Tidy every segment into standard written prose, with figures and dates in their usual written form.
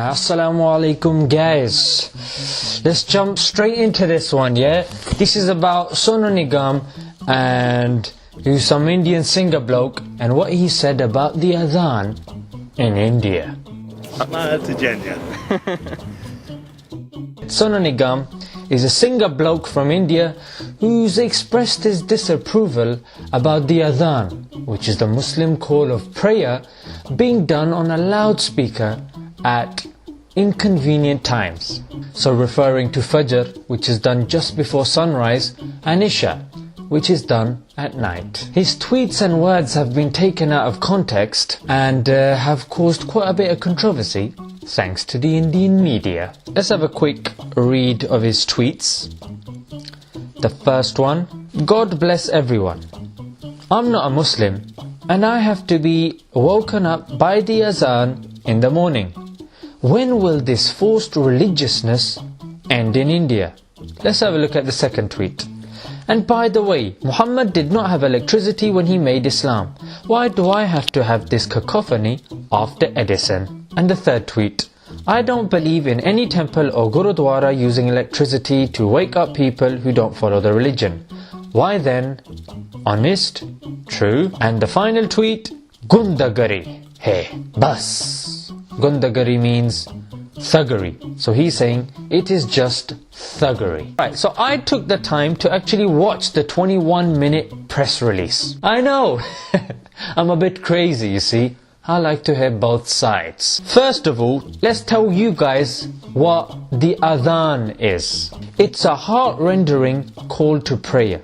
Assalamu alaikum guys. Let's jump straight into this one, yeah? This is about SONU NIGAM and who's some Indian singer bloke and what he said about the Azaan in India. SONU NIGAM is a singer bloke from India who's expressed his disapproval about the Azaan, which is the Muslim call of prayer being done on a loudspeaker at inconvenient times. So referring to Fajr, which is done just before sunrise, and Isha, which is done at night. His tweets and words have been taken out of context and have caused quite a bit of controversy thanks to the Indian media. Let's have a quick read of his tweets. The first one: God bless everyone. I'm not a Muslim and I have to be woken up by the Azaan in the morning. When will this forced religiousness end in India? Let's have a look at the second tweet. And by the way, Muhammad did not have electricity when he made Islam. Why do I have to have this cacophony after Edison? And the third tweet: I don't believe in any temple or gurudwara using electricity to wake up people who don't follow the religion. Why then? Honest? True? And the final tweet: Gundagari. Hey, bas. Gundagari means thuggery. So he's saying it is just thuggery. Right, so I took the time to actually watch the 21-minute press release. I know, I'm a bit crazy, you see. I like to hear both sides. First of all, let's tell you guys what the Azaan is. It's a heart-rendering call to prayer.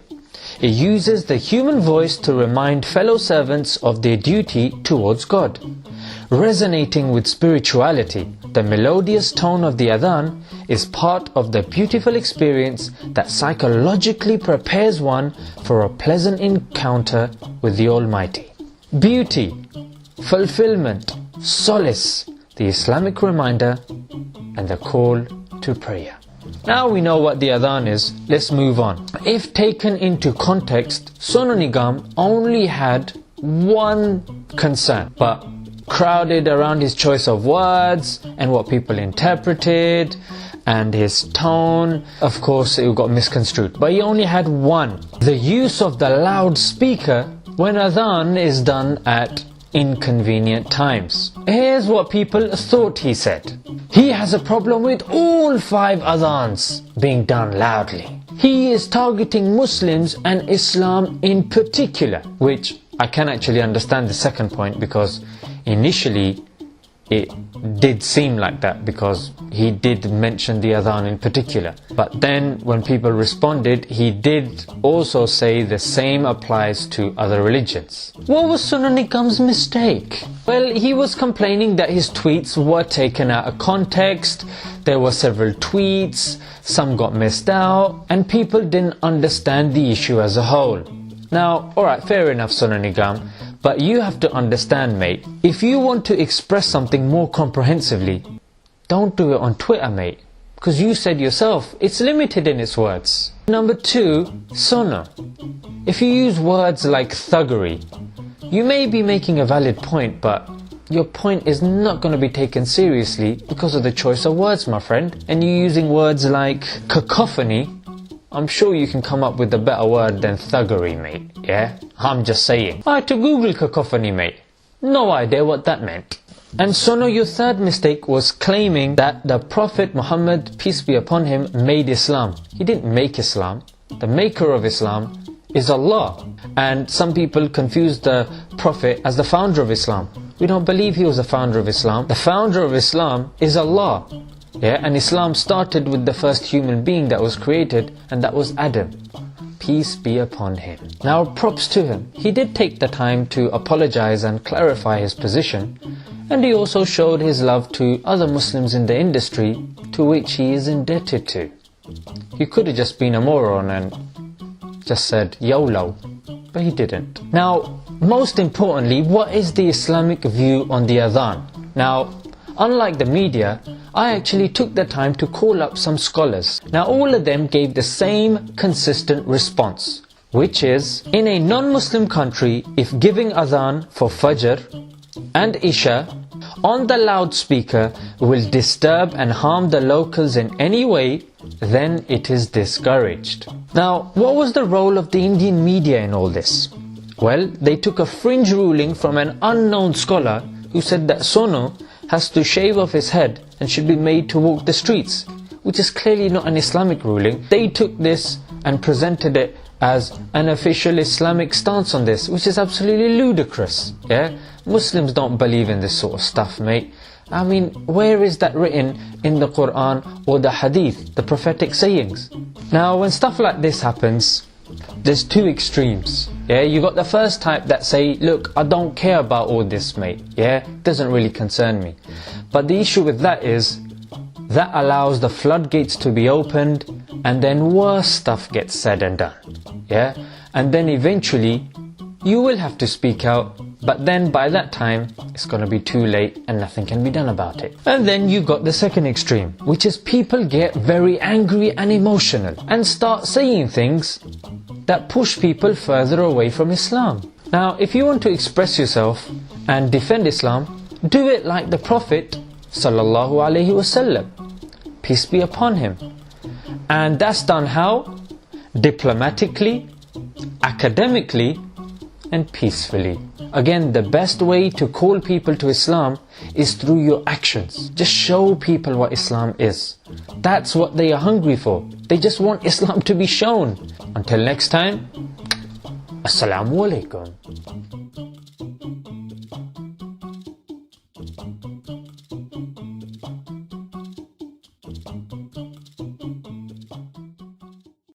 It uses the human voice to remind fellow servants of their duty towards God. Resonating with spirituality, the melodious tone of the Azaan is part of the beautiful experience that psychologically prepares one for a pleasant encounter with the Almighty. Beauty, fulfillment, solace, the Islamic reminder, and the call to prayer. Now we know what the Azaan is, let's move on. If taken into context, SONU NIGAM only had one concern, but crowded around his choice of words and what people interpreted and his tone. Of course it got misconstrued, but he only had one: the use of the loudspeaker when Azaan is done at inconvenient times. Here's what people thought he said. He has a problem with all 5 Azaans being done loudly. He is targeting Muslims and Islam in particular, which I can actually understand the second point, because initially it did seem like that, because he did mention the Azaan in particular. But then when people responded, he did also say the same applies to other religions. What was SONU NIGAM's mistake? Well, he was complaining that his tweets were taken out of context. There were several tweets, some got missed out, and people didn't understand the issue as a whole. Now, alright, fair enough, SONU NIGAM, but you have to understand, mate, if you want to express something more comprehensively, don't do it on Twitter, mate, because you said yourself, it's limited in its words. Number 2, Sonu. If you use words like thuggery, you may be making a valid point, but your point is not going to be taken seriously because of the choice of words, my friend. And you're using words like cacophony. I'm sure you can come up with a better word than thuggery, mate, yeah? I'm just saying. I had to Google cacophony, mate. No idea what that meant. And Sonu, your third mistake was claiming that the Prophet Muhammad, peace be upon him, made Islam. He didn't make Islam. The maker of Islam is Allah. And some people confuse the Prophet as the founder of Islam. We don't believe he was the founder of Islam. The founder of Islam is Allah. Yeah, and Islam started with the first human being that was created, and that was Adam. Peace be upon him. Now, props to him. He did take the time to apologize and clarify his position, and he also showed his love to other Muslims in the industry, to which he is indebted to. He could have just been a moron and just said YOLO, but he didn't. Now, most importantly, what is the Islamic view on the Azaan? Now, unlike the media, I actually took the time to call up some scholars. Now all of them gave the same consistent response, which is, in a non-Muslim country, if giving Azaan for Fajr and Isha on the loudspeaker will disturb and harm the locals in any way, then it is discouraged. Now, what was the role of the Indian media in all this? Well, they took a fringe ruling from an unknown scholar who said that SONU has to shave off his head and should be made to walk the streets, which is clearly not an Islamic ruling. They took this and presented it as an official Islamic stance on this, which is absolutely ludicrous. Yeah, Muslims don't believe in this sort of stuff, mate. I mean, where is that written in the Quran or the Hadith, the prophetic sayings? Now, when stuff like this happens, there's two extremes. Yeah, you got the first type that say, look, I don't care about all this, mate. Yeah, doesn't really concern me. But the issue with that is, that allows the floodgates to be opened, and then worse stuff gets said and done. Yeah, and then eventually you will have to speak out, but then by that time it's gonna be too late and nothing can be done about it. And then you got the second extreme, which is people get very angry and emotional and start saying things that push people further away from Islam. Now, if you want to express yourself and defend Islam, do it like the Prophet Sallallahu Alaihi Wasallam, peace be upon him. And that's done how? Diplomatically, academically, and peacefully. Again, the best way to call people to Islam is through your actions. Just show people what Islam is. That's what they are hungry for. They just want Islam to be shown. Until next time, Assalamu alaikum.